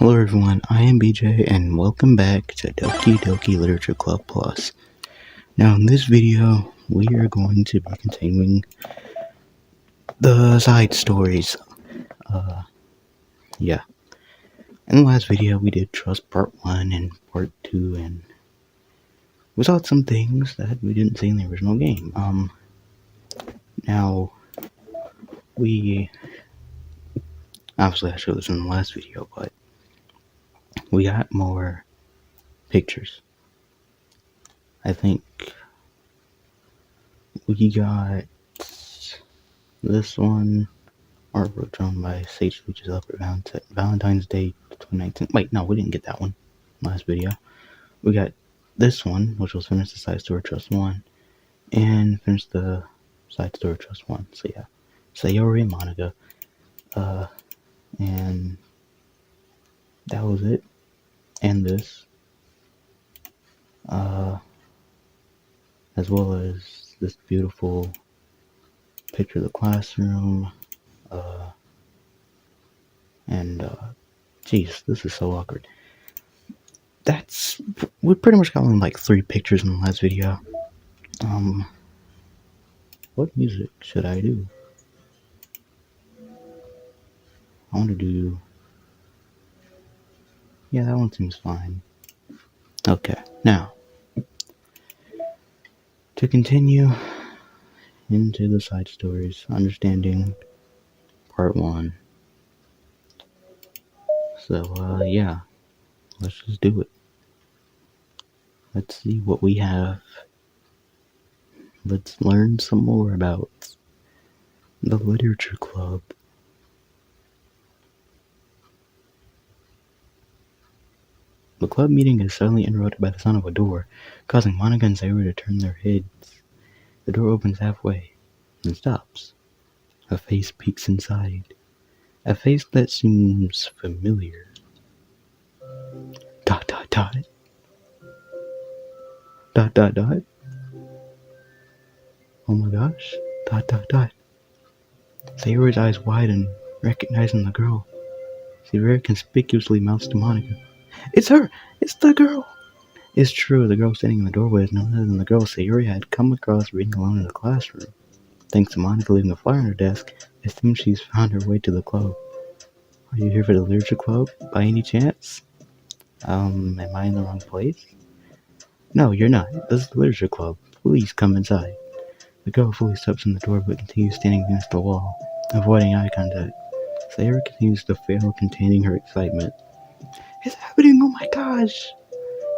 Hello everyone, I am BJ and welcome back to Doki Doki Literature Club Plus. Now in this video, we are going to be continuing the side stories. Yeah. In the last video, we did Trust Part 1 and Part 2, and we saw some things that we didn't see in the original game. Now, obviously I showed this in the last video, but we got more pictures. I think we got this one, artwork drawn by Sage Luch's up around Valentine's Day 2019. Wait, no, we didn't get that one last video. We got this one, which was finished the side story Trust 1, and finished the side story Trust 1. So yeah, Sayori and Monica. And that was it. And this. As well as this beautiful picture of the classroom. Jeez, this is so awkward. We pretty much got only like 3 pictures in the last video. What music should I do? I want to do... Yeah, that one seems fine. Okay, now, to continue into the side stories, understanding part 1. So, yeah, let's just do it. Let's see what we have. Let's learn some more about the literature club. The club meeting is suddenly interrupted by the sound of a door, causing Monica and Sayori to turn their heads. The door opens halfway, and stops. A face peeks inside. A face that seems familiar. Dot dot dot. Dot dot dot. Oh my gosh. Dot dot dot. Sayori's eyes widen, recognizing the girl. She very conspicuously mouths to Monica. It's her! It's the girl! It's true, the girl standing in the doorway is none other than the girl Sayori had come across reading alone in the classroom. Thanks to Monica leaving a flyer on her desk, it seems she's found her way to the club. Are you here for the literature club, by any chance? Am I in the wrong place? No, you're not. This is the literature club. Please come inside. The girl fully steps in the door but continues standing against the wall, avoiding eye contact. Sayori continues to fail containing her excitement. It's happening! Oh my gosh!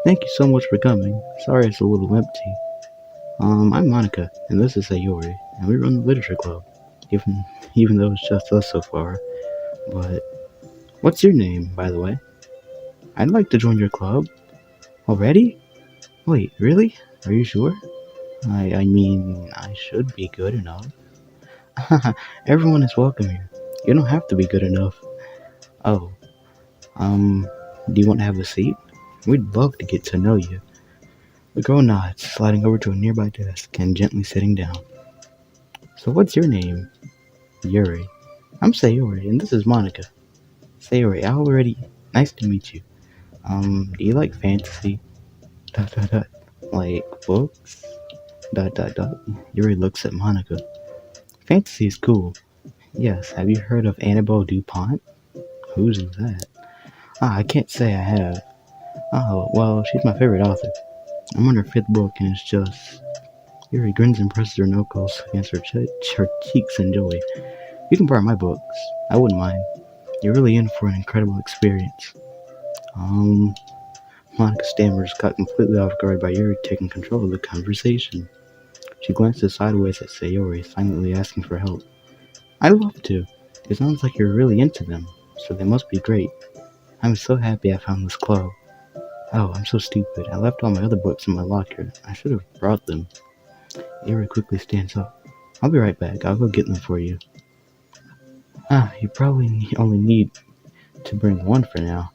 Thank you so much for coming. Sorry it's a little empty. I'm Monica, and this is Yuri, and we run the literature club. Even though it's just us so far. But what's your name, by the way? I'd like to join your club. Already? Wait, really? Are you sure? I mean, I should be good enough. Everyone is welcome here. You don't have to be good enough. Oh, do you want to have a seat? We'd love to get to know you. The girl nods, sliding over to a nearby desk and gently sitting down. So what's your name? Yuri. I'm Sayori, and this is Monica. Sayori, nice to meet you. Do you like fantasy? Dot dot dot. Like books? Dot dot dot. Yuri looks at Monica. Fantasy is cool. Yes, have you heard of Annabelle DuPont? Who's that? I can't say I have. Oh, well, she's my favorite author. I'm on her 5th book, and it's just... Yuri grins and presses her knuckles against her cheeks in joy. You can borrow my books. I wouldn't mind. You're really in for an incredible experience. Monica stammers, caught completely off guard by Yuri taking control of the conversation. She glances sideways at Sayori, silently asking for help. I'd love to. It sounds like you're really into them, so they must be great. I'm so happy I found this club. Oh, I'm so stupid. I left all my other books in my locker. I should have brought them. Yuri quickly stands up. I'll be right back. I'll go get them for you. You probably only need to bring one for now.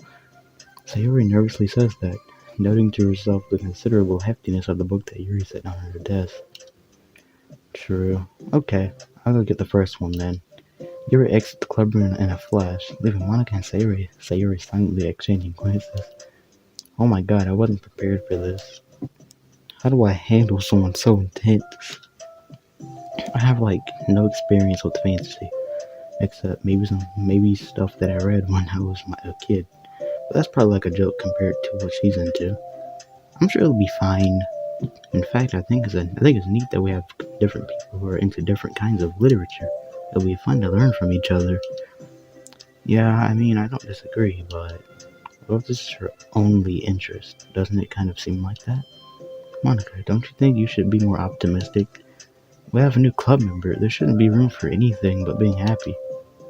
Sayori nervously says that, noting to herself the considerable heftiness of the book that Yuri set down on her desk. True. Okay, I'll go get the first one then. Yuri exits the clubroom in a flash, leaving Monica and Sayuri silently exchanging glances. Oh my god, I wasn't prepared for this. How do I handle someone so intense? I have like no experience with fantasy, except maybe stuff that I read when I was a kid. But that's probably like a joke compared to what she's into. I'm sure it'll be fine. In fact, I think it's neat that we have different people who are into different kinds of literature. It'll be fun to learn from each other. Yeah, I mean, I don't disagree, but what if this is her only interest? Doesn't it kind of seem like that? Monica, don't you think you should be more optimistic? We have a new club member. There shouldn't be room for anything but being happy.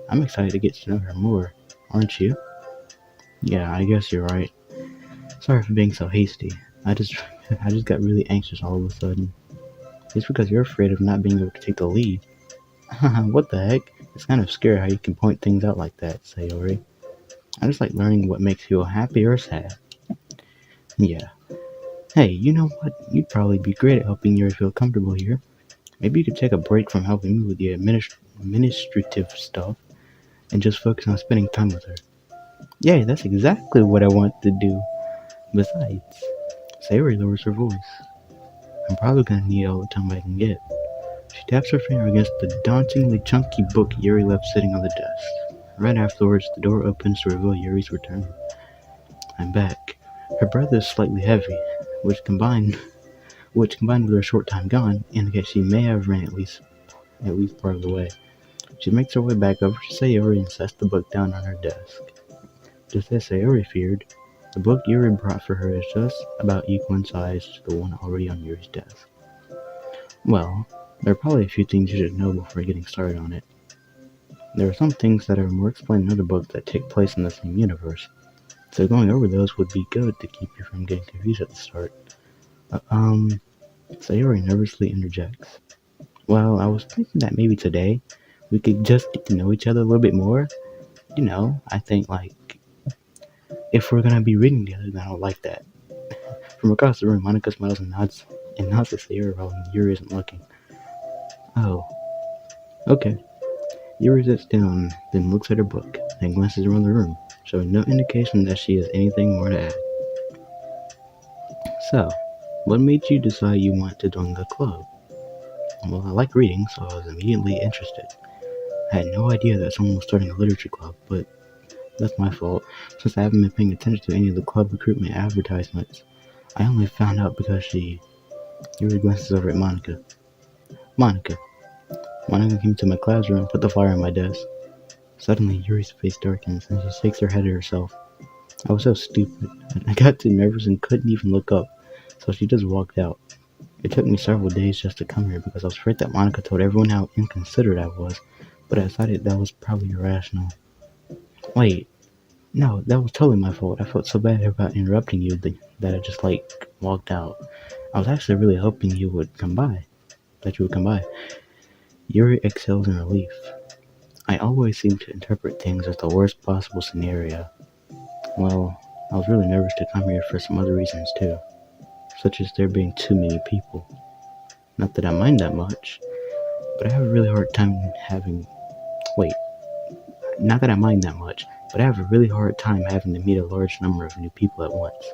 I'm excited to get to know her more. Aren't you? Yeah, I guess you're right. Sorry for being so hasty. I just I just got really anxious all of a sudden. It's because you're afraid of not being able to take the lead. What the heck? It's kind of scary how you can point things out like that, Sayori. I just like learning what makes you happy or sad. Yeah. Hey, you know what? You'd probably be great at helping Yuri feel comfortable here. Maybe you could take a break from helping me with the administrative stuff and just focus on spending time with her. Yeah, that's exactly what I want to do. Besides, Sayori lowers her voice. I'm probably gonna need all the time I can get. She taps her finger against the dauntingly chunky book Yuri left sitting on the desk. Right afterwards, the door opens to reveal Yuri's return. I'm back. Her breath is slightly heavy, which combined with her short time gone, indicates she may have ran at least part of the way. She makes her way back over to Sayori and sets the book down on her desk. Just as Sayori feared, the book Yuri brought for her is just about equal in size to the one already on Yuri's desk. Well, there are probably a few things you should know before getting started on it. There are some things that are more explained in other books that take place in the same universe, so going over those would be good to keep you from getting confused at the start. Sayori nervously interjects. Well, I was thinking that maybe today we could just get to know each other a little bit more. I think like if we're gonna be reading together, then I would like that. From across the room, Monica smiles and nods at Sayori while Yuri isn't looking. Oh, okay. Yuri sits down, then looks at her book, then glances around the room, showing no indication that she has anything more to add. So, what made you decide you want to join the club? Well, I like reading, so I was immediately interested. I had no idea that someone was starting a literature club, but that's my fault, since I haven't been paying attention to any of the club recruitment advertisements. I only found out because Yuri glances over at Monica. Monica. Monica came to my classroom and put the flyer on my desk. Suddenly, Yuri's face darkens, and she shakes her head at herself. I was so stupid. I got too nervous and couldn't even look up, so she just walked out. It took me several days just to come here because I was afraid that Monica told everyone how inconsiderate I was, but I decided that was probably irrational. Wait, no, that was totally my fault. I felt so bad about interrupting you that I just walked out. I was actually really hoping you would come by. Yuri exhales in relief. I always seem to interpret things as the worst possible scenario. Well, I was really nervous to come here for some other reasons too, such as there being too many people. Not that I mind that much, but I have a really hard time not that I mind that much, but I have a really hard time having to meet a large number of new people at once.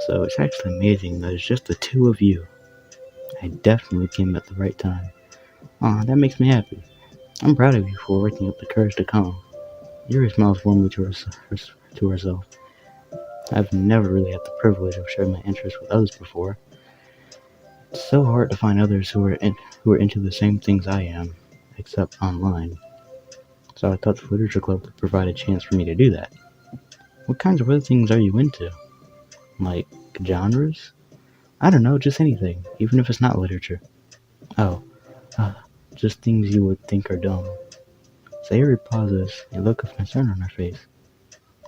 So it's actually amazing that it's just the two of you. I definitely came at the right time. Aw, that makes me happy. I'm proud of you for working up the courage to come. Yuri smiles warmly to herself. I've never really had the privilege of sharing my interests with others before. It's so hard to find others who are into the same things I am, except online. So I thought the literature club would provide a chance for me to do that. What kinds of other things are you into? Like genres? I don't know, just anything, even if it's not literature. Oh, just things you would think are dumb. Sayori pauses, a look of concern on her face.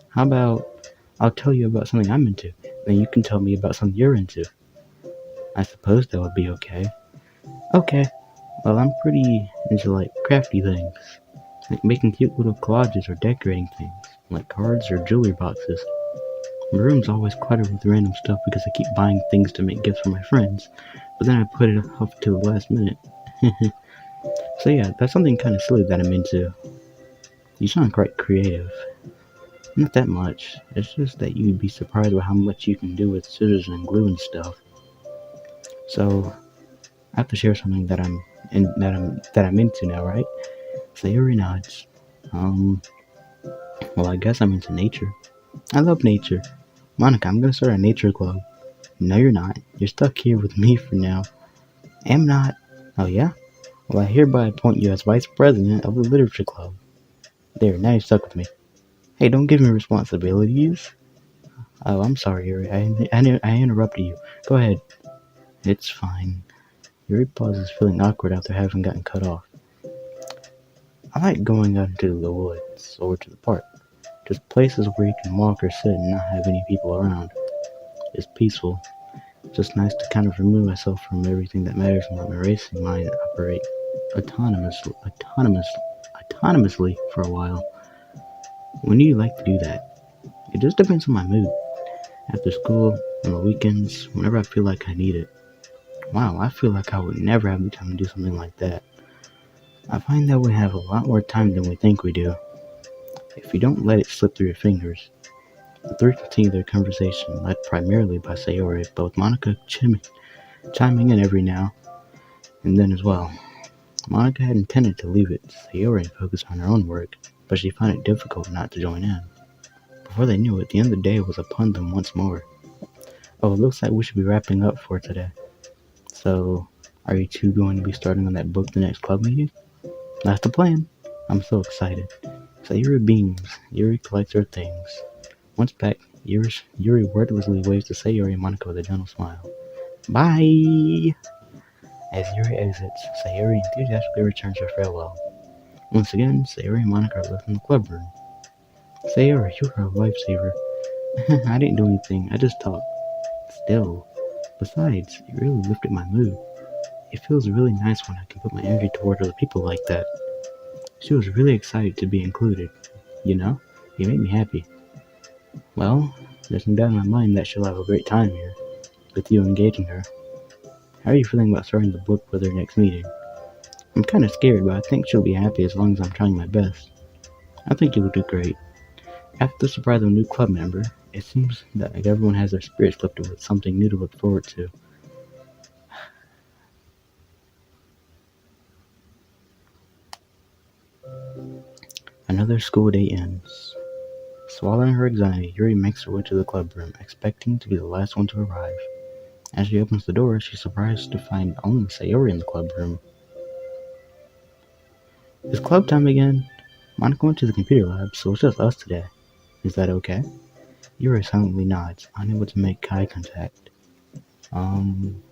How about I'll tell you about something I'm into, then you can tell me about something you're into. I suppose that would be okay. Okay, well I'm pretty into crafty things, like making cute little collages or decorating things, like cards or jewelry boxes. My room's always cluttered with random stuff because I keep buying things to make gifts for my friends, but then I put it off to the last minute. So yeah, that's something kind of silly that I'm into. You sound quite creative. Not that much. It's just that you'd be surprised by how much you can do with scissors and glue and stuff. So I have to share something that I'm into now, right? Sayori nods. Um, well, I guess I'm into nature. I love nature. Monica, I'm gonna start a nature club. No, you're not. You're stuck here with me for now. Am not. Oh yeah? Well, I hereby appoint you as vice president of the literature club. There, now you're stuck with me. Hey, don't give me responsibilities. Oh, I'm sorry, Yuri. I interrupted you. Go ahead. It's fine. Yuri pauses, feeling awkward after having gotten cut off. I like going out into the woods or to the park. Just places where you can walk or sit and not have any people around. It's peaceful. Just nice to kind of remove myself from everything that matters and let my racing mind operate autonomously for a while. When do you like to do that? It just depends on my mood. After school, on the weekends, whenever I feel like I need it. Wow, I feel like I would never have the time to do something like that. I find that we have a lot more time than we think we do, if you don't let it slip through your fingers. The three continue their conversation, led primarily by Sayori, but with Monica chiming in every now and then as well. Monica had intended to leave it to Sayori and focus on her own work, but she found it difficult not to join in. Before they knew it, the end of the day was upon them once more. Oh, it looks like we should be wrapping up for today. So, are you two going to be starting on that book the next club meeting? That's the plan. I'm so excited. Sayori beams. Yuri collects her things. Once back, Yuri wordlessly waves to Sayori and Monica with a gentle smile. Bye! As Yuri exits, Sayori enthusiastically returns her farewell. Once again, Sayori and Monica are left in the club room. Sayori, you are a lifesaver. I didn't do anything, I just talked. Still. Besides, it really lifted my mood. It feels really nice when I can put my energy toward other people like that. She was really excited to be included. You know, it made me happy. Well, there's no doubt in my mind that she'll have a great time here, with you engaging her. How are you feeling about starting the book with her next meeting? I'm kinda scared, but I think she'll be happy as long as I'm trying my best. I think you will do great. After the surprise of a new club member, it seems that everyone has their spirits lifted with something new to look forward to. Another school day ends. Swallowing her anxiety, Yuri makes her way to the club room, expecting to be the last one to arrive. As she opens the door, she's surprised to find only Sayori in the club room. It's club time again. Monica went to the computer lab, so it's just us today. Is that okay? Yuri silently nods, unable to make eye contact. I'm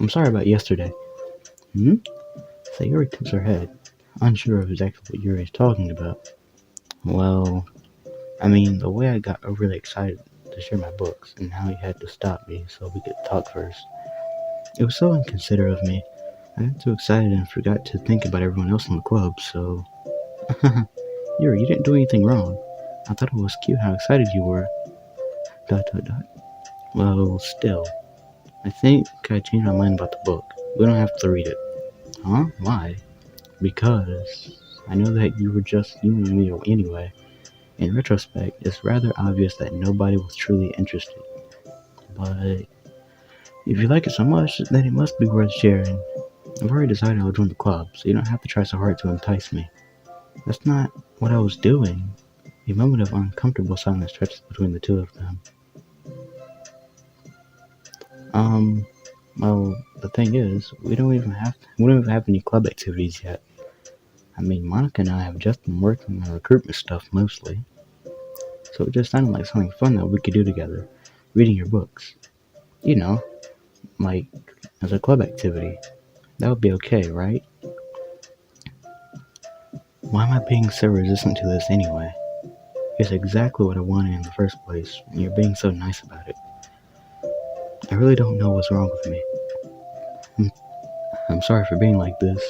sorry about yesterday. Hmm? Sayori tips her head, unsure of exactly what Yuri is talking about. Well, I mean, the way I got overly excited to share my books, and how you had to stop me so we could talk first. It was so inconsiderate of me. I got too excited and forgot to think about everyone else in the club, so... Yuri, you didn't do anything wrong. I thought it was cute how excited you were. ... Well, still. I think I changed my mind about the book. We don't have to read it. Huh? Why? Because I know that you were just humoring me anyway. In retrospect, it's rather obvious that nobody was truly interested. But if you like it so much, then it must be worth sharing. I've already decided I'll join the club, so you don't have to try so hard to entice me. That's not what I was doing. A moment of uncomfortable silence stretches between the two of them. Well, the thing is, we don't even have any club activities yet. I mean, Monica and I have just been working on recruitment stuff mostly. So it just sounded like something fun that we could do together. Reading your books. You know, like, as a club activity. That would be okay, right? Why am I being so resistant to this anyway? It's exactly what I wanted in the first place, and you're being so nice about it. I really don't know what's wrong with me. I'm sorry for being like this.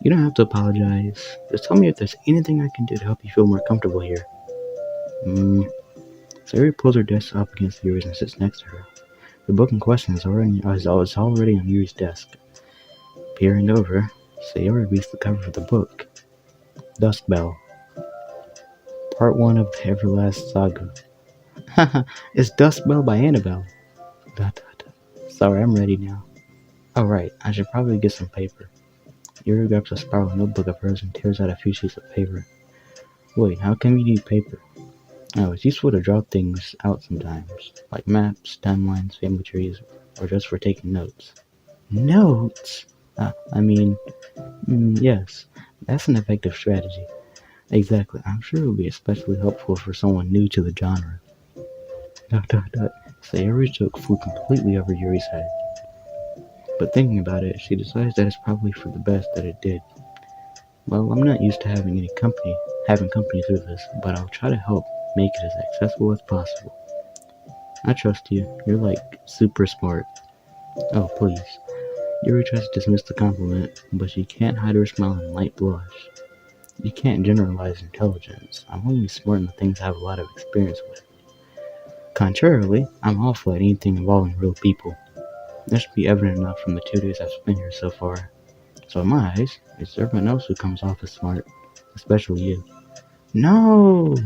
You don't have to apologize. Just tell me if there's anything I can do to help you feel more comfortable here. Sayori pulls her desk up against Yuri's and sits next to her. The book in question is already on Yuri's desk. Peering over, Sayori reads the cover of the book. Dusk Bell, Part 1 of the Everlast Saga. Haha, it's Dusk Bell by Annabelle. Dot, dot, dot. Sorry, I'm ready now. Oh right, I should probably get some paper. Yuri grabs a spiral notebook of hers and tears out a few sheets of paper. Wait, how come you need paper? Oh, it's useful to draw things out sometimes, like maps, timelines, family trees, or just for taking notes. Notes? Yes, that's an effective strategy. Exactly, I'm sure it would be especially helpful for someone new to the genre. Dot dot dot. Sayori's joke flew completely over Yuri's head. But thinking about it, she decides that it's probably for the best that it did. Well, I'm not used to having company through this, but I'll try to help make it as accessible as possible. I trust you. You're like super smart. Oh, please. Yuri tries to dismiss the compliment, but she can't hide her smile and light blush. You can't generalize intelligence. I'm only smart in the things I have a lot of experience with. Contrarily, I'm awful at anything involving real people. That should be evident enough from the 2 days I've spent here so far. So in my eyes, it's everyone else who comes off as smart, especially you. No!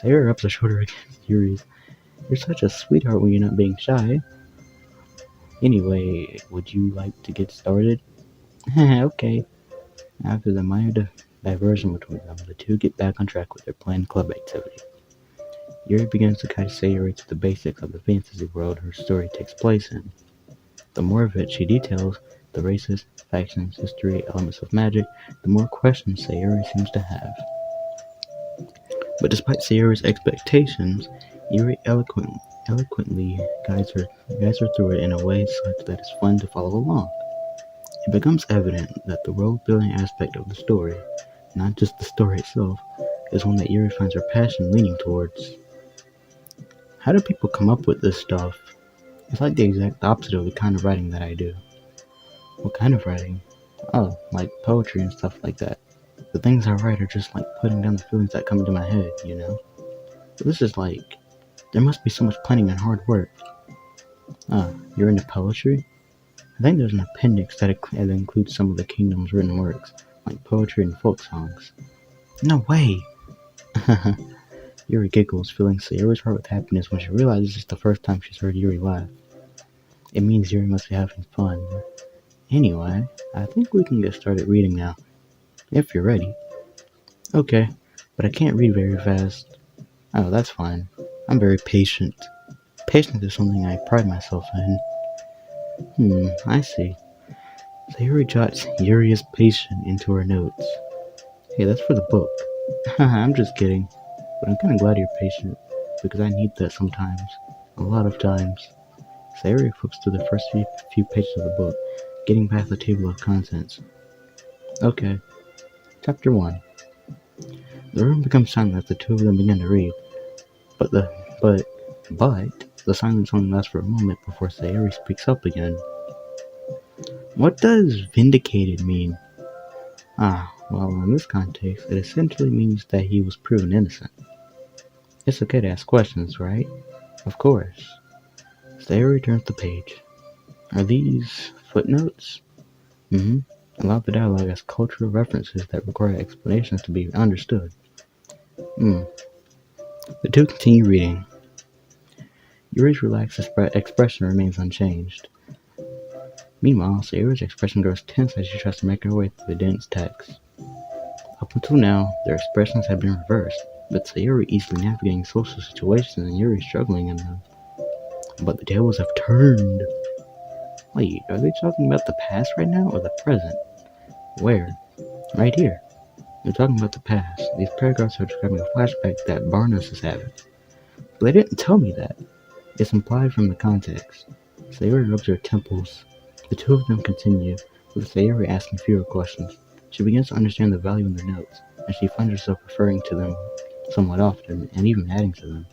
Sarah rubs her shoulder against Yuri's. You're such a sweetheart when you're not being shy. Anyway, would you like to get started? Okay. After the minor diversion between them, the two get back on track with their planned club activity. Yuri begins to guide Sayori to the basics of the fantasy world her story takes place in. The more of it she details, the races, factions, history, elements of magic, the more questions Sayori seems to have. But despite Sayori's expectations, Yuri eloquently guides her through it in a way such that it's fun to follow along. It becomes evident that the world-building aspect of the story, not just the story itself, is one that Yuri finds her passion leaning towards. How do people come up with this stuff? It's like the exact opposite of the kind of writing that I do. What kind of writing? Oh, like poetry and stuff like that. The things I write are just like putting down the feelings that come into my head, you know? But this is like, there must be so much planning and hard work. Ah, you're into poetry? I think there's an appendix that includes some of the kingdom's written works, like poetry and folk songs. No way! Yuri giggles, filling Sayori's heart with happiness when she realizes it's the first time she's heard Yuri laugh. It means Yuri must be having fun. Anyway, I think we can get started reading now. If you're ready. Okay, but I can't read very fast. Oh, that's fine. I'm very patient. Patience is something I pride myself in. I see. Sayori jots Yuri is patient into her notes. Hey, that's for the book. I'm just kidding. But I'm kinda glad you're patient, because I need that sometimes. A lot of times. Sayori flips through the first few pages of the book, getting past the table of contents. Okay. Chapter 1. The room becomes silent as the two of them begin to read. But the silence only lasts for a moment before Sayori speaks up again. What does vindicated mean? Well, in this context, it essentially means that he was proven innocent. It's okay to ask questions, right? Of course. Sayori turns the page. Are these footnotes? A lot of the dialogue has cultural references that require explanations to be understood. The two continue reading. Yuri's relaxed expression remains unchanged. Meanwhile, Sayori's expression grows tense as she tries to make her way through the dense text. Up until now, their expressions had been reversed, with Sayori easily navigating social situations and Yuri struggling in them. But the tables have turned. Wait, are they talking about the past right now or the present? Where? Right here. They're talking about the past. These paragraphs are describing a flashback that Barnes is having. But they didn't tell me that. It's implied from the context. Sayori rubs her temples. The two of them continue, with Sayori asking fewer questions. She begins to understand the value in their notes, and she finds herself referring to them somewhat often, and even adding to them.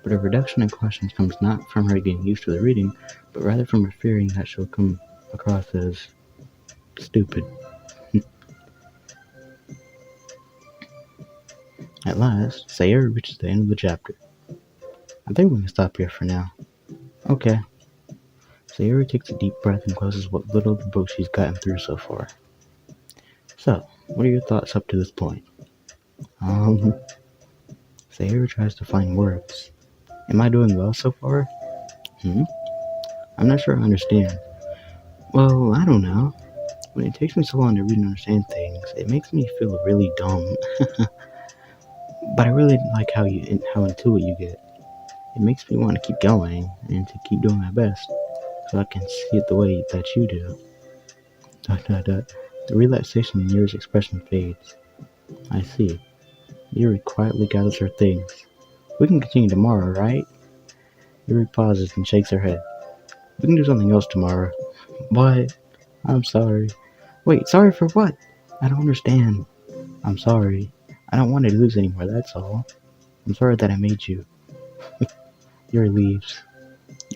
But her reduction in questions comes not from her getting used to the reading, but rather from her fearing that she'll come across as stupid. At last, Sayori reaches the end of the chapter. I think we can stop here for now. Okay. Sayori takes a deep breath and closes what little of the book she's gotten through so far. So, What are your thoughts up to this point? Um, Sayori tries to find words. Am I doing well so far? Hmm? I'm not sure I understand. Well, I don't know. When it takes me so long to read and understand things, it makes me feel really dumb. But I really like how into it you get. It makes me want to keep going and to keep doing my best, so I can see it the way that you do. Dot dot dot. The relaxation in Yuri's expression fades. I see. Yuri quietly gathers her things. We can continue tomorrow, right? Yuri pauses and shakes her head. We can do something else tomorrow. What? I'm sorry. Wait, sorry for what? I don't understand. I'm sorry. I don't want to lose anymore, that's all. I'm sorry that I made you. Yuri leaves.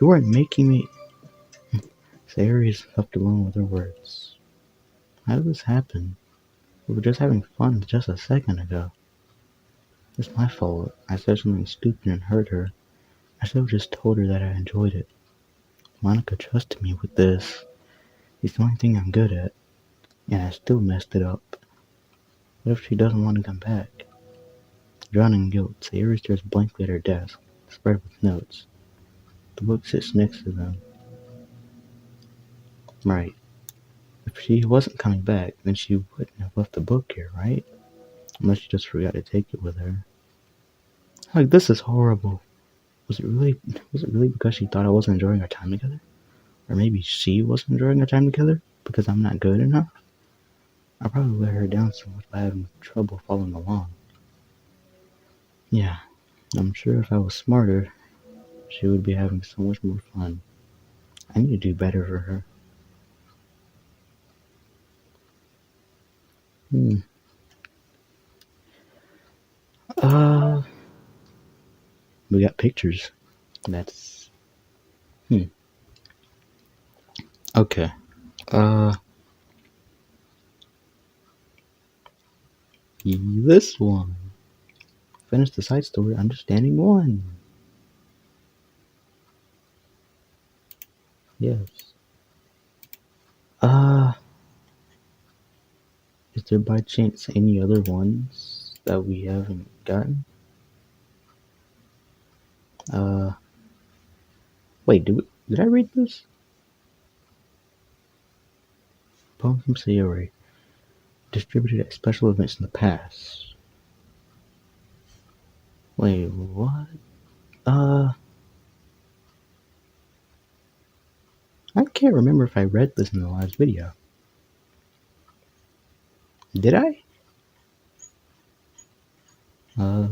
You weren't making me. Sayori is left alone with her words. How did this happen? We were just having fun just a second ago. It's my fault. I said something stupid and hurt her. I should have just told her that I enjoyed it. Monica trusted me with this. It's the only thing I'm good at. And I still messed it up. What if she doesn't want to come back? Drowning in guilt, Sayori stares blankly at her desk, spread with notes. The book sits next to them. Right. If she wasn't coming back, then she wouldn't have left the book here, right? Unless she just forgot to take it with her. Like, this is horrible. Was it really because she thought I wasn't enjoying our time together? Or maybe she wasn't enjoying our time together because I'm not good enough? I probably let her down so much by having trouble following along. Yeah, I'm sure if I was smarter, she would be having so much more fun. I need to do better for her. Hmm. Uh, we got pictures. That's hmm. Okay. Uh, this one. Finish the side story. Understanding one. Yes. Uh, is there by chance any other ones that we haven't gotten? Uh, wait. Did I read this? Poem from Sayori, distributed at special events in the past. Wait, what? Uh, I can't remember if I read this in the last video. Did I? Uh,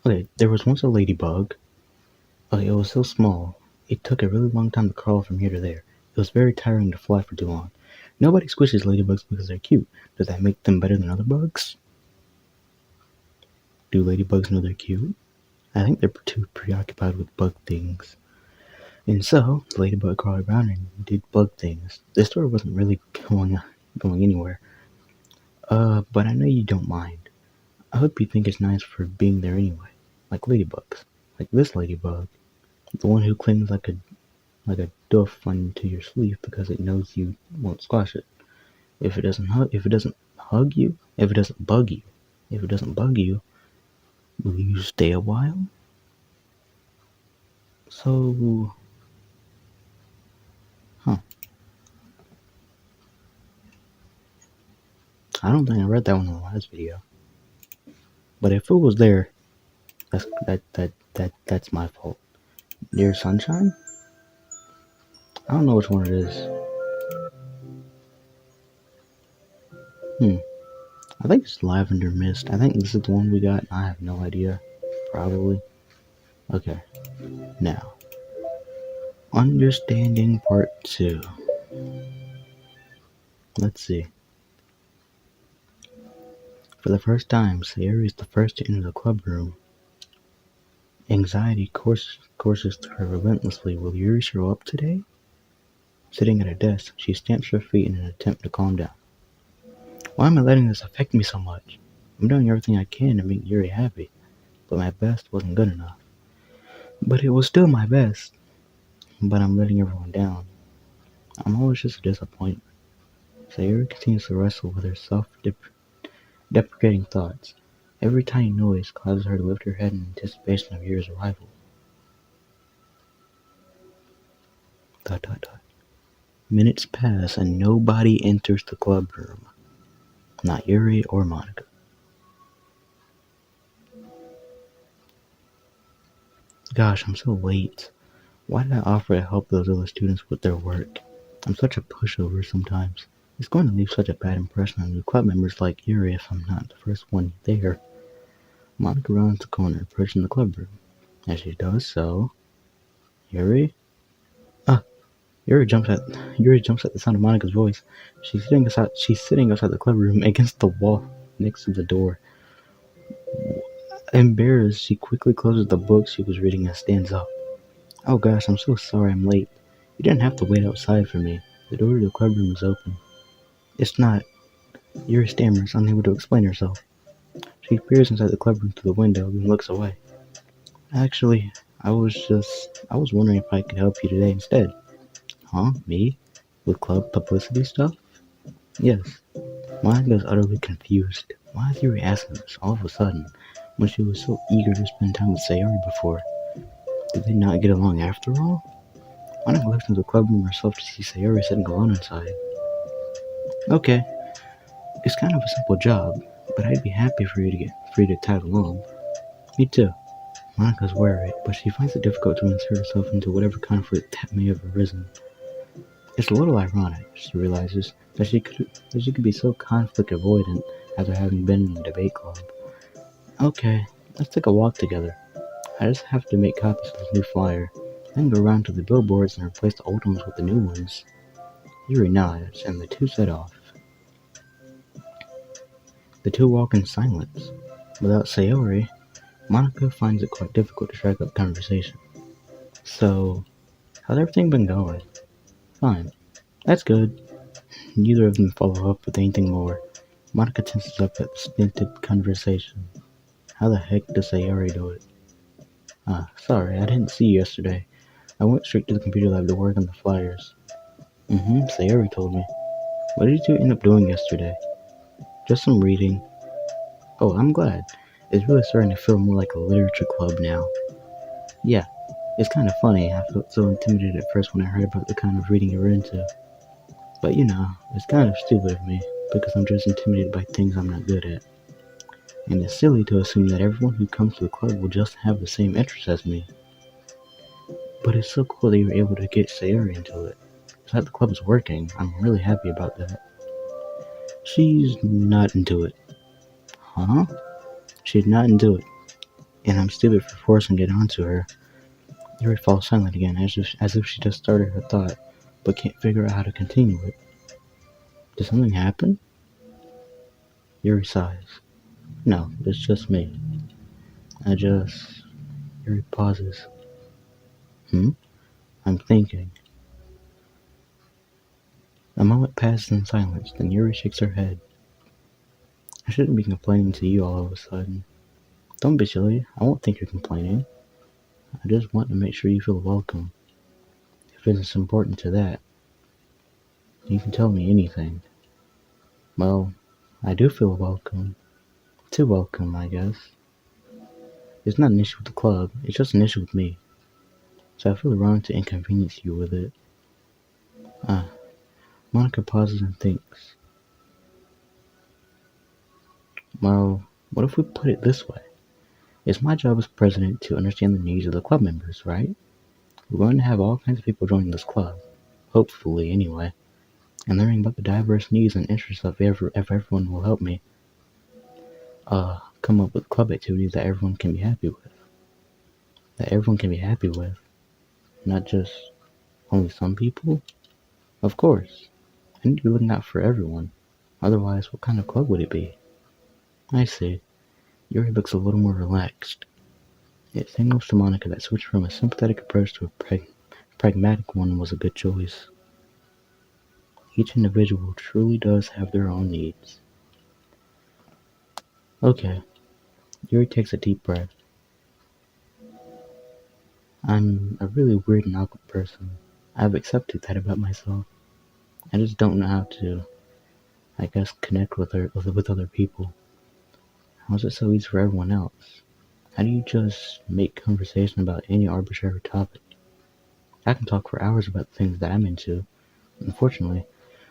okay, there was once a ladybug. Okay, it was so small, it took a really long time to crawl from here to there. It was very tiring to fly for too long. Nobody squishes ladybugs because they're cute. Does that make them better than other bugs? Do ladybugs know they're cute? I think they're too preoccupied with bug things. And so, the ladybug crawled around and did bug things. The story wasn't really going anywhere. But I know you don't mind. I hope you think it's nice for being there anyway. Like ladybugs. Like this ladybug. The one who clings like a doof onto your sleeve because it knows you won't squash it. If it doesn't hug you, if it doesn't bug you, if it doesn't bug you, will you stay a while? So, huh? I don't think I read that one in the last video. But if it was there, that's my fault. Dear Sunshine? I don't know which one it is. Hmm. I think it's Lavender Mist. I think this is the one we got. I have no idea. Probably. Okay. Now, understanding part 2. Let's see. For the first time, Sayori is the first to enter the club room. Anxiety courses through her relentlessly. Will Yuri show up today? Sitting at her desk, she stamps her feet in an attempt to calm down. Why am I letting this affect me so much? I'm doing everything I can to make Yuri happy, but my best wasn't good enough. But it was still my best. But I'm letting everyone down. I'm always just a disappointment. Sayuri continues to wrestle with her self-deprecating thoughts. Every tiny noise causes her to lift her head in anticipation of Yuri's arrival. Dot dot dot. Minutes pass and nobody enters the club room. Not Yuri or Monica. Gosh, I'm so late. Why did I offer to help those other students with their work? I'm such a pushover sometimes. It's going to leave such a bad impression on new club members like Yuri if I'm not the first one there. Monica rounds the corner, approaching the club room. As she does so, Yuri? Ah, Yuri jumps at the sound of Monica's voice. She's sitting outside the club room against the wall next to the door. Embarrassed, she quickly closes the book she was reading and stands up. Oh gosh, I'm so sorry I'm late. You didn't have to wait outside for me. The door to the club room is open. It's not. Yuri stammers, unable to explain herself. She peers inside the club room through the window and looks away. Actually, I was wondering if I could help you today instead. Huh? Me? With club publicity stuff? Yes. Monica is utterly confused. Why is Yuri asking this all of a sudden, when she was so eager to spend time with Sayori before? Did they not get along after all? Monica looks into the club room herself to see Sayori sitting alone inside. Okay, it's kind of a simple job, but I'd be happy for you to tag along. Me too. Monica's worried, but she finds it difficult to insert herself into whatever conflict that may have arisen. It's a little ironic, she realizes, that she could be so conflict avoidant after having been in the debate club. Okay, let's take a walk together. I just have to make copies of this new flyer, then go around to the billboards and replace the old ones with the new ones. Yuri nods, and the two set off. The two walk in silence. Without Sayori, Monica finds it quite difficult to strike up conversation. So, how's everything been going? Fine. That's good. Neither of them follow up with anything more. Monica tenses up at the stinted conversation. How the heck does Sayori do it? Sorry, I didn't see you yesterday. I went straight to the computer lab to work on the flyers. Sayori told me. What did you end up doing yesterday? Just some reading. Oh, I'm glad. It's really starting to feel more like a literature club now. Yeah, it's kind of funny. I felt so intimidated at first when I heard about the kind of reading you were into. But it's kind of stupid of me, because I'm just intimidated by things I'm not good at. And it's silly to assume that everyone who comes to the club will just have the same interests as me. But it's so cool that you were able to get Sayori into it. So that the club is working, I'm really happy about that. She's not into it. Huh? She's not into it. And I'm stupid for forcing it onto her. Yuri falls silent again, as if she just started her thought, but can't figure out how to continue it. Did something happen? Yuri sighs. No, it's just me. Yuri pauses. I'm thinking. A moment passes in silence, then Yuri shakes her head. I shouldn't be complaining to you all of a sudden. Don't be silly, I won't think you're complaining. I just want to make sure you feel welcome. If it's important to that, you can tell me anything. Well, I do feel welcome. Too welcome, I guess. It's not an issue with the club, it's just an issue with me. So I feel wrong to inconvenience you with it. Monica pauses and thinks. Well, what if we put it this way? It's my job as president to understand the needs of the club members, right? We're going to have all kinds of people joining this club. Hopefully, anyway. And learning about the diverse needs and interests of everyone will help me come up with club activities that everyone can be happy with. That everyone can be happy with. Not just only some people. Of course. I need to be looking out for everyone. Otherwise, what kind of club would it be? I see. Yuri looks a little more relaxed. It signals to Monica that switching from a sympathetic approach to a pragmatic one was a good choice. Each individual truly does have their own needs. Okay, Yuri takes a deep breath. I'm a really weird and awkward person. I've accepted that about myself. I just don't know how to, I guess, connect with other people. How is it so easy for everyone else? How do you just make conversation about any arbitrary topic? I can talk for hours about things that I'm into, unfortunately,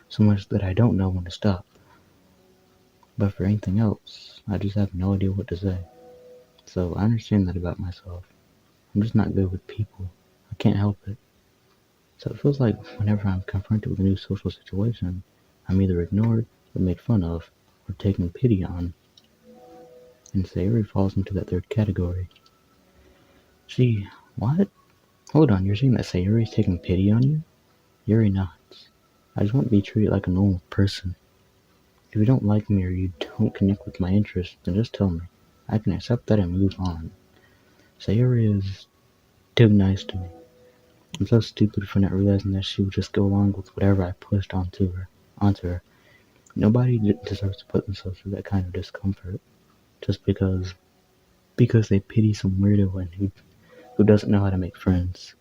so much that I don't know when to stop. But for anything else, I just have no idea what to say. So I understand that about myself. I'm just not good with people. I can't help it. So it feels like whenever I'm confronted with a new social situation, I'm either ignored or made fun of or taken pity on, and Sayuri falls into that third category. Gee, what? Hold on, you're saying that Sayuri's taking pity on you? Yuri nods. I just want to be treated like a normal person. If you don't like me or you don't connect with my interests, then just tell me. I can accept that and move on. Sayuri is too nice to me. I'm so stupid for not realizing that she would just go along with whatever I pushed onto her. Nobody deserves to put themselves through that kind of discomfort just because they pity some weirdo and who doesn't know how to make friends.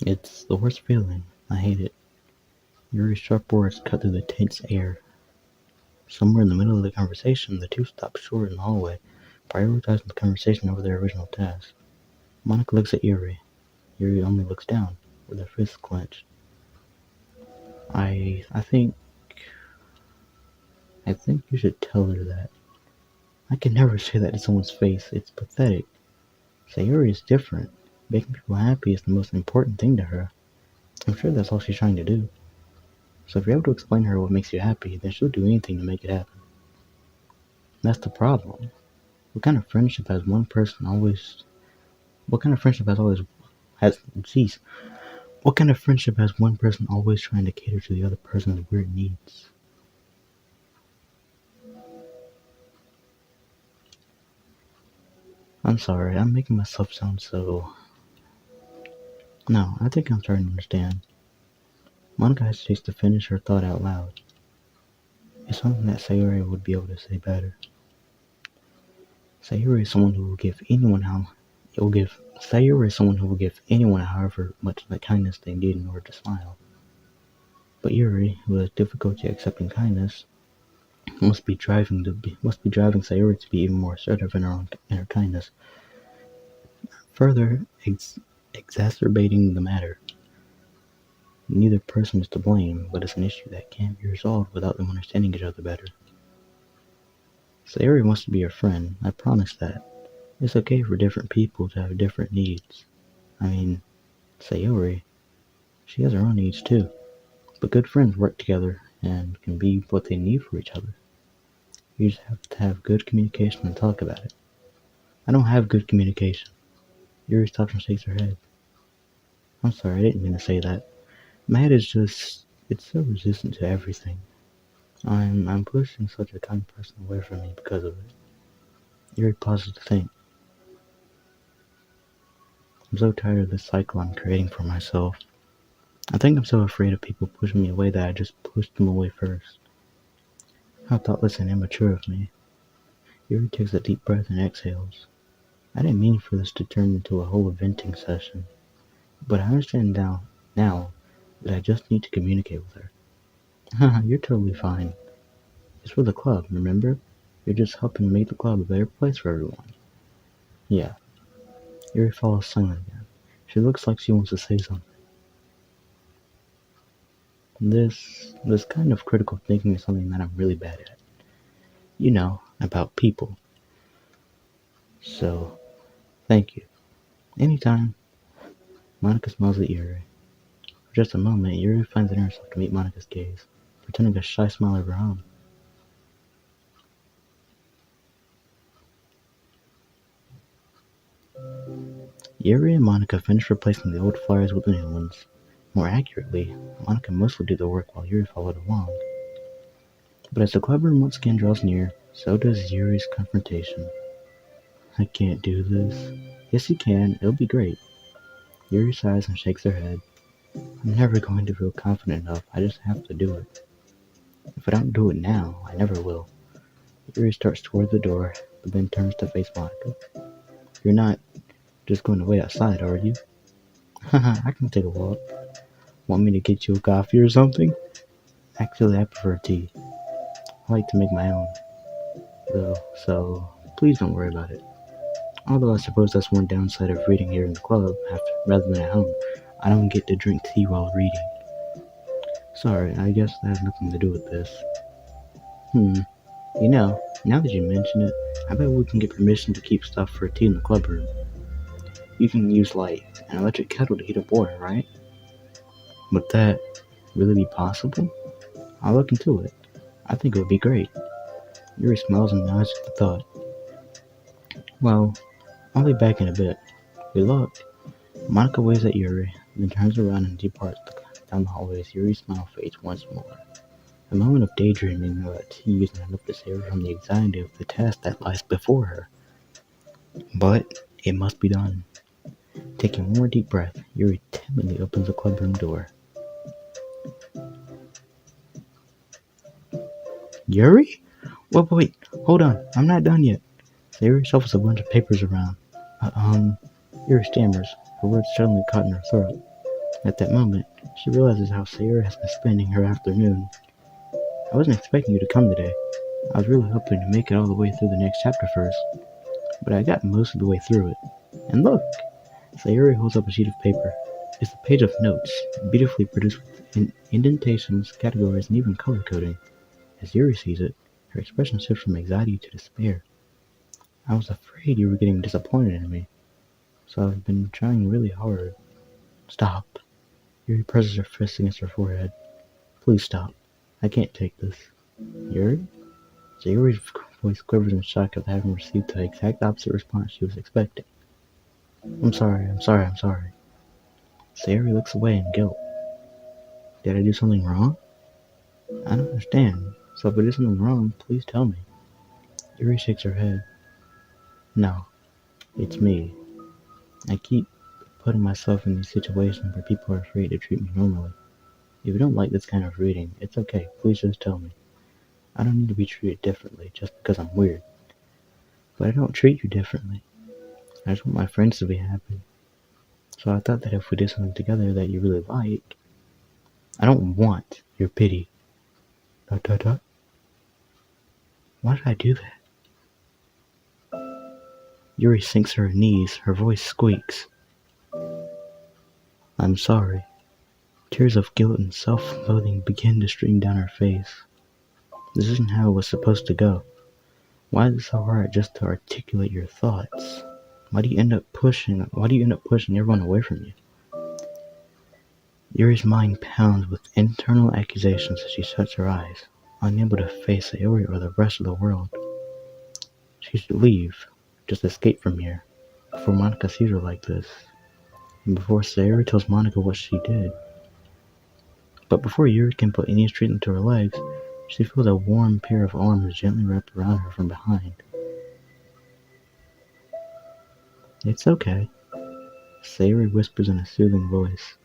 It's the worst feeling. I hate it. Yuri's sharp words cut through the tense air. Somewhere in the middle of the conversation, the two stop short in the hallway, prioritizing the conversation over their original task. Monica looks at Yuri. Yuri only looks down, with her fists clenched. I think you should tell her that. I can never say that to someone's face. It's pathetic. Sayuri is different. Making people happy is the most important thing to her. I'm sure that's all she's trying to do. So if you're able to explain to her what makes you happy, then she'll do anything to make it happen. That's the problem. What kind of friendship has one person always... What kind of friendship has always... Has... Jeez. What kind of friendship has one person always trying to cater to the other person's weird needs? I'm sorry, I'm making myself sound so... No, I think I'm starting to understand. Monica hesitates to finish her thought out loud. It's something that Sayuri would be able to say better. Sayuri is someone who will give anyone how it will give Sayuri is someone who will give anyone however much of the kindness they need in order to smile. But Yuri, who has difficulty accepting kindness, must be driving Sayuri to be even more assertive in her kindness, further exacerbating the matter. Neither person is to blame, but it's an issue that can't be resolved without them understanding each other better. Sayuri wants to be your friend, I promise that. It's okay for different people to have different needs. I mean, Sayuri, she has her own needs too. But good friends work together and can be what they need for each other. You just have to have good communication and talk about it. I don't have good communication. Yuri stops and shakes her head. I'm sorry, I didn't mean to say that. My head is just... It's so resistant to everything. I'm pushing such a kind person away from me because of it. Yuri pauses to think. I'm so tired of this cycle I'm creating for myself. I think I'm so afraid of people pushing me away that I just pushed them away first. How thoughtless and immature of me. Yuri takes a deep breath and exhales. I didn't mean for this to turn into a whole venting session, but I understand now that I just need to communicate with her. Haha, you're totally fine. It's for the club, remember? You're just helping make the club a better place for everyone. Yeah. Yuri falls silent again. She looks like she wants to say something. This kind of critical thinking is something that I'm really bad at. You know, about people. So, thank you. Anytime. Monica smiles at Yuri. For just a moment, Yuri finds it in herself to meet Monica's gaze, pretending a shy smile of her own. Yuri and Monica finish replacing the old flyers with the new ones. More accurately, Monica mostly did the work while Yuri followed along. But as the clubroom once again draws near, so does Yuri's confrontation. I can't do this. Yes, you can. It'll be great. Yuri sighs and shakes her head. I'm never going to feel confident enough. I just have to do it. If I don't do it now, I never will. Yuri starts toward the door, but then turns to face Monica. You're not just going to wait outside, are you? Haha, I can take a walk. Want me to get you a coffee or something? Actually, I prefer tea. I like to make my own, though, so please don't worry about it. Although I suppose that's one downside of reading here in the club, rather than at home. I don't get to drink tea while reading. Sorry, I guess that has nothing to do with this. Hmm, now that you mention it, I bet we can get permission to keep stuff for tea in the club room. You can use, like, an electric kettle to heat up water, right? Would that really be possible? I'll look into it. I think it would be great. Yuri smiles and nods at the thought. Well, I'll be back in a bit. Good luck. Monica waves at Yuri, then turns around and departs down the hallway as Yuri's smile fades once more. A moment of daydreaming about tea isn't enough to save her from the anxiety of the task that lies before her. But it must be done. Taking one more deep breath, Yuri timidly opens the clubroom door. Yuri? Wait, hold on. I'm not done yet. Yuri shuffles a bunch of papers around. Yuri stammers, her words suddenly caught in her throat. At that moment, she realizes how Sayuri has been spending her afternoon. I wasn't expecting you to come today. I was really hoping to make it all the way through the next chapter first, but I got most of the way through it. And look! Sayuri holds up a sheet of paper. It's a page of notes, beautifully produced with indentations, categories, and even color coding. As Yuri sees it, her expression shifts from anxiety to despair. I was afraid you were getting disappointed in me, so I've been trying really hard. Stop. Yuri presses her fist against her forehead. Please stop. I can't take this. Yuri? Yuri's voice quivers in shock at having received the exact opposite response she was expecting. I'm sorry. Sayuri looks away in guilt. Did I do something wrong? I don't understand. So if I did something wrong, please tell me. Yuri shakes her head. No, it's me. I keep putting myself in these situations where people are afraid to treat me normally. If you don't like this kind of reading, it's okay. Please just tell me. I don't need to be treated differently just because I'm weird. But I don't treat you differently. I just want my friends to be happy. So I thought that if we did something together that you really like, I don't want your pity. Dot dot dot. Why did I do that? Yuri sinks to her knees, her voice squeaks. I'm sorry. Tears of guilt and self-loathing begin to stream down her face. This isn't how it was supposed to go. Why is it so hard just to articulate your thoughts? Why do you end up pushing everyone away from you? Yuri's mind pounds with internal accusations as she shuts her eyes, unable to face Sayori or the rest of the world. She should leave, just escape from here, before Monica sees her like this, and before Sayori tells Monica what she did. But before Yuri can put any strength into her legs, she feels a warm pair of arms gently wrapped around her from behind. It's okay, Sayori whispers in a soothing voice.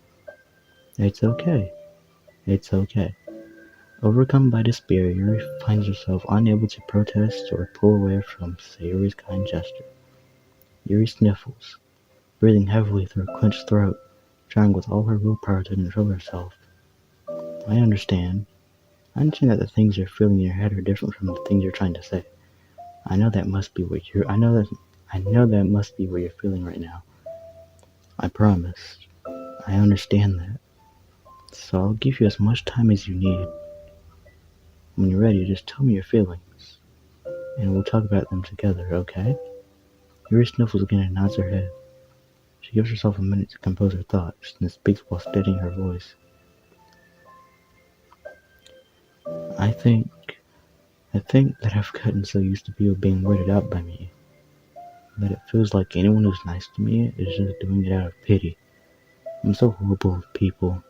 It's okay. It's okay. Overcome by despair, Yuri finds herself unable to protest or pull away from Sayori's kind gesture. Yuri sniffles, breathing heavily through her clenched throat, trying with all her willpower to control herself. I understand. I understand that the things you're feeling in your head are different from the things you're trying to say. I know that must be what you're feeling right now. I promise. I understand that. So I'll give you as much time as you need. When you're ready, just tell me your feelings, and we'll talk about them together, okay? Yuri sniffles again and nods her head. She gives herself a minute to compose her thoughts, and speaks while steadying her voice. I think that I've gotten so used to people being weirded out by me, that it feels like anyone who's nice to me is just doing it out of pity. I'm so horrible with people,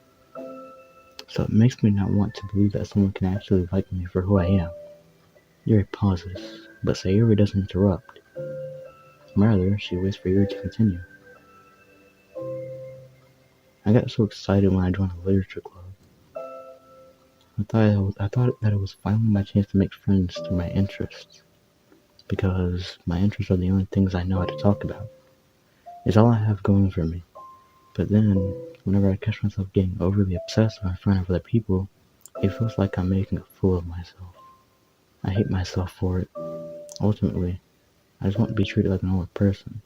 so it makes me not want to believe that someone can actually like me for who I am. Yuri pauses, but Sayuri doesn't interrupt. Rather, she waits for Yuri to continue. I got so excited when I joined the literature club. I thought that it was finally my chance to make friends through my interests, because my interests are the only things I know how to talk about. It's all I have going for me. But then, whenever I catch myself getting overly obsessed in front of other people, it feels like I'm making a fool of myself. I hate myself for it. Ultimately, I just want to be treated like a normal person.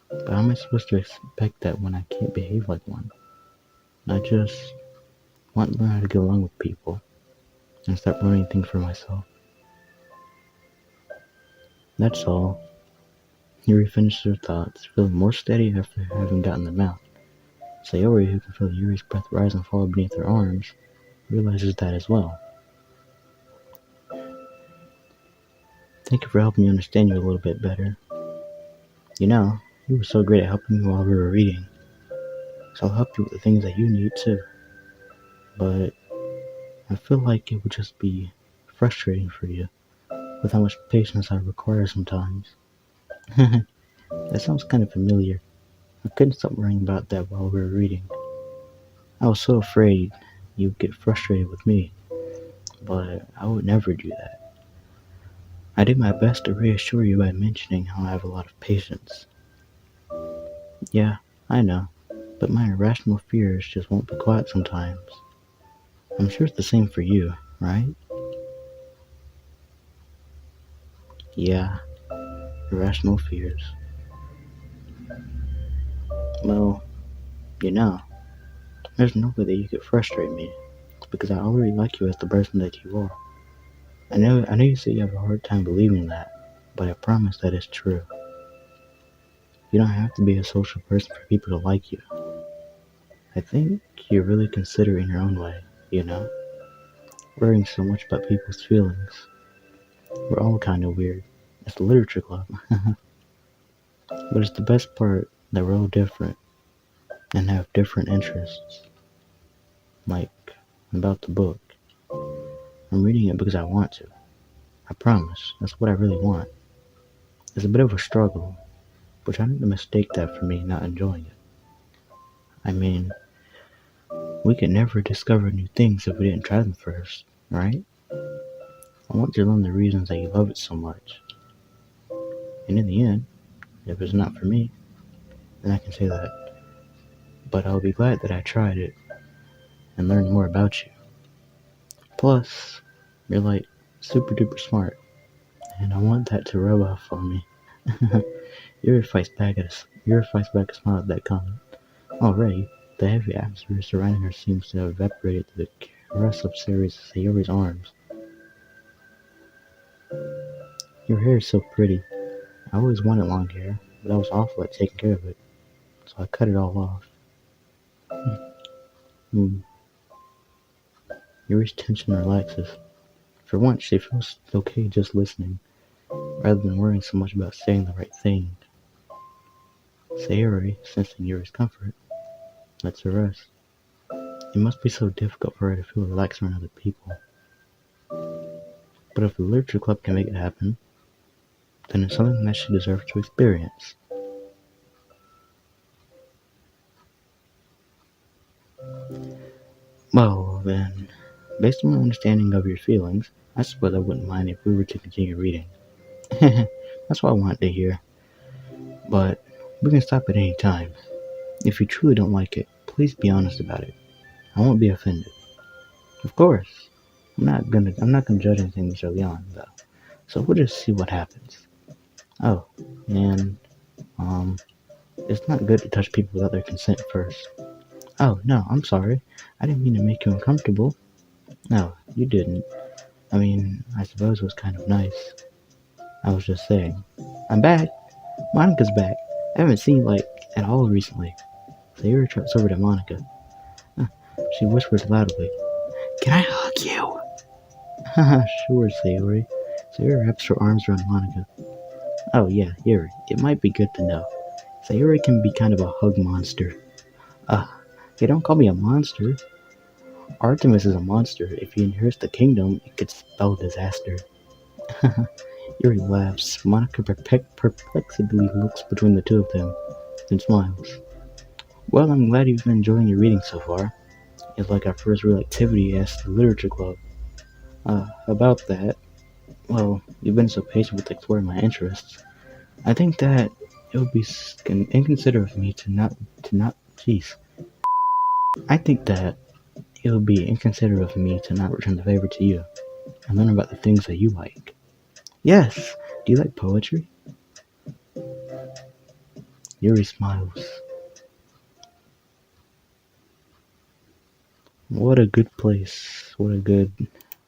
But how am I supposed to expect that when I can't behave like one? I just want to learn how to get along with people and start learning things for myself. That's all. Yuri finished her thoughts, feeling more steady after having gotten them out. Sayori, who can feel Yuri's breath rise and fall beneath her arms, realizes that as well. Thank you for helping me understand you a little bit better. You know, you were so great at helping me while we were reading, so I'll help you with the things that you need too. But I feel like it would just be frustrating for you with how much patience I require sometimes. That sounds kind of familiar. I couldn't stop worrying about that while we were reading. I was so afraid you'd get frustrated with me, but I would never do that. I did my best to reassure you by mentioning how I have a lot of patience. Yeah, I know, but my irrational fears just won't be quiet sometimes. I'm sure it's the same for you, right? Yeah, irrational fears. Well, you know, there's no way that you could frustrate me, because I already like you as the person that you are. I know you say you have a hard time believing that, but I promise that it's true. You don't have to be a social person for people to like you. I think you're really considerate in your own way, you know? Worrying so much about people's feelings. We're all kind of weird. It's the literature club. But it's the best part that we're all different and have different interests. Like, about the book. I'm reading it because I want to. I promise. That's what I really want. It's a bit of a struggle, but try not to mistake that for me not enjoying it. I mean, we could never discover new things if we didn't try them first, right? I want to learn the reasons that you love it so much. And in the end, if it's not for me, then I can say that. But I'll be glad that I tried it and learned more about you. Plus, you're like super duper smart, and I want that to rub off on me. Yuri fights back a smile at that comment. Already, the heavy atmosphere surrounding her seems to have evaporated to the caress of Sayori's arms. Your hair is so pretty. I always wanted long hair, but I was awful at taking care of it, so I cut it all off. Hmm. Yuri's tension relaxes. For once, she feels okay just listening, rather than worrying so much about saying the right thing. Sayori, sensing Yuri's comfort, lets her rest. It must be so difficult for her to feel relaxed around other people. But if the literature club can make it happen, then it's something that she deserves to experience. Well, then, based on my understanding of your feelings, I suppose I wouldn't mind if we were to continue reading. That's what I wanted to hear. But we can stop at any time. If you truly don't like it, please be honest about it. I won't be offended. Of course. I'm not gonna judge anything this early on, though. So we'll just see what happens. Oh, and it's not good to touch people without their consent first. Oh, no, I'm sorry. I didn't mean to make you uncomfortable. No, you didn't. I mean, I suppose it was kind of nice. I was just saying. I'm back. Monica's back. I haven't seen you, like, at all recently. Sayori trots over to Monica. Huh, she whispers loudly. Can I hug you? Haha, sure, Sayori. Sayori wraps her arms around Monica. Oh yeah, Yuri, it might be good to know. Sayori can be kind of a hug monster. Hey, don't call me a monster. Artemis is a monster. If he inherits the kingdom, it could spell disaster. Yuri laughs. Monica perplexedly looks between the two of them, then smiles. Well, I'm glad you've been enjoying your reading so far. It's like our first real activity as the literature club. About that, well, you've been so patient with exploring my interests. I think that it would be inconsiderate of me to not, jeez, I think that it would be inconsiderate of me to not return the favor to you and learn about the things that you like. Yes, do you like poetry? Yuri smiles. What a good place. What a good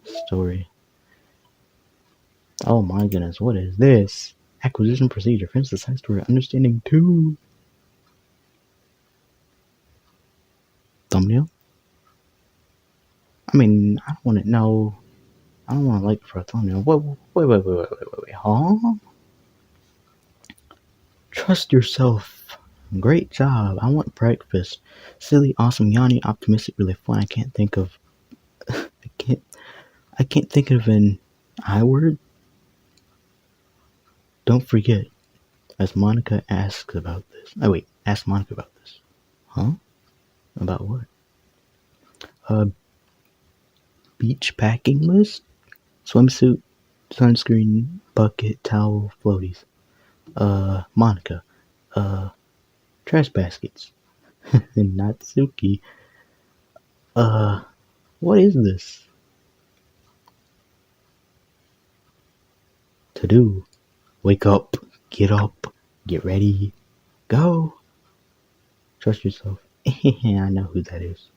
story. Oh my goodness, what is this? Acquisition procedure. Finish the side story. Understanding 2. Thumbnail? I mean, I don't want to know. I don't want to like for a thumbnail. Wait. Huh? Trust yourself. Great job. I want breakfast. Silly, awesome, yawny, optimistic, really fun. I can't think of. I can't. I can't think of an I word. Don't forget. As Monica asks about this. Oh wait. Ask Monica about this. Huh? About what? Uh, beach packing list. Swimsuit, sunscreen, bucket, towel, floaties. Monica. Uh, trash baskets. Natsuki. Uh, what is this? To do. Wake up. Get ready. Go. Trust yourself. I know who that is.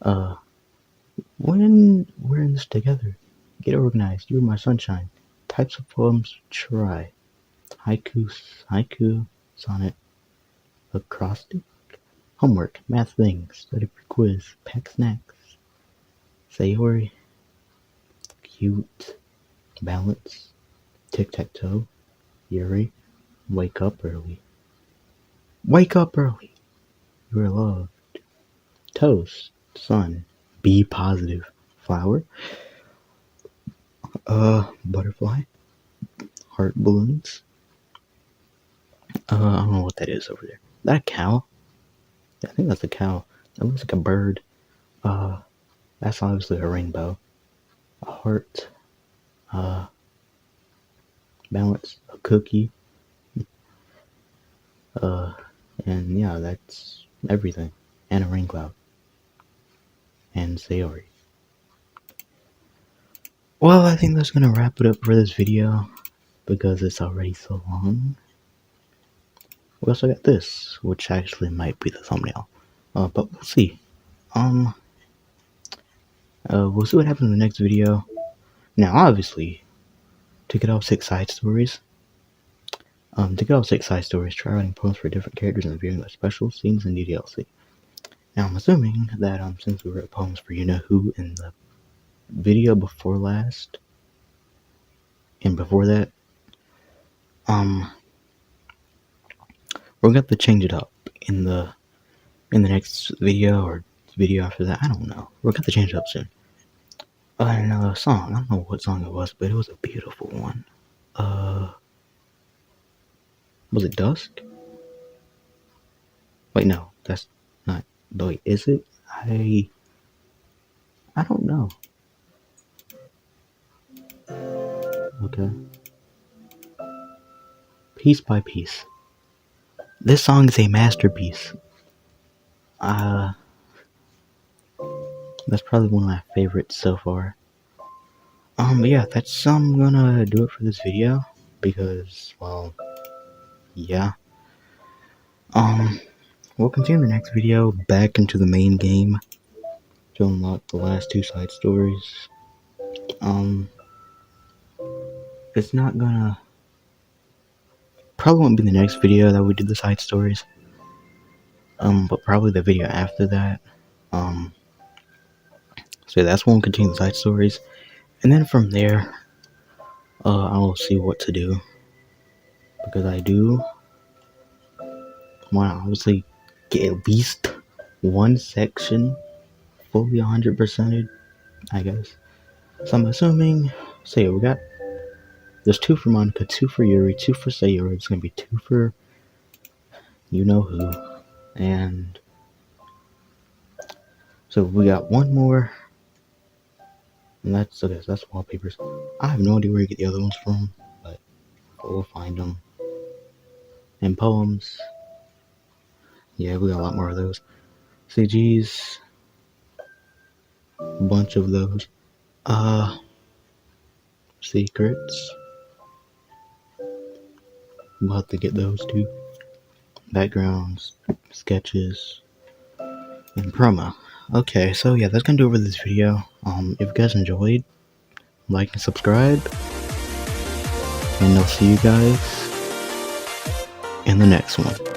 Uh, when we're in this together, get organized. You're my sunshine. Types of poems, try. Haiku, sonnet, acrostic. Homework, math things, study for quiz, pack snacks. Sayori, cute, balance, tic-tac-toe. Yuri, wake up early. Wake up early. You are loved. Toast, sun, be positive. Flower, butterfly, heart balloons. I don't know what that is over there. Is that a cow? Yeah, I think that's a cow. That looks like a bird. Uh, that's obviously a rainbow. A heart, uh, balance, a cookie, uh, and yeah, that's everything. And a rain cloud. And Sayori. Well, I think that's gonna wrap it up for this video because it's already so long. We also got this, which actually might be the thumbnail. But we'll see. Um, we'll see what happens in the next video. Now, obviously, to get all 6 side stories, try writing poems for different characters and reviewing their special scenes in DDLC. Now, I'm assuming that since we wrote poems for you know who in the video before last, and before that, we're gonna have to change it up in the next video or video after that. I don't know. We're gonna have to change it up soon. Another song. I don't know what song it was, but it was a beautiful one. Was it Dusk? Wait, no, that's not. Wait, is it? I don't know. Okay. Piece by Piece. This song is a masterpiece. That's probably one of my favorites so far. But yeah, that's gonna do it for this video because, well, yeah. We'll continue the next video back into the main game to unlock the last 2 side stories. It's not gonna probably won't be the next video that we do the side stories. But probably the video after that. So that's when we'll continue the side stories. And then from there, I'll see what to do. Because I do want to obviously get at least one section fully 100%ed, I guess. So I'm assuming, there's 2 for Monica, 2 for Yuri, 2 for Sayori. It's going to be 2 for you know who. And so we got 1 more. And that's wallpapers. I have no idea where you get the other ones from, but we'll find them. And poems. Yeah, we got a lot more of those. CG's, a bunch of those. Secrets. We'll have to get those too. Backgrounds, sketches, and promo. Okay, so yeah, that's gonna do it for this video. If you guys enjoyed, like and subscribe, and I'll see you guys in the next one.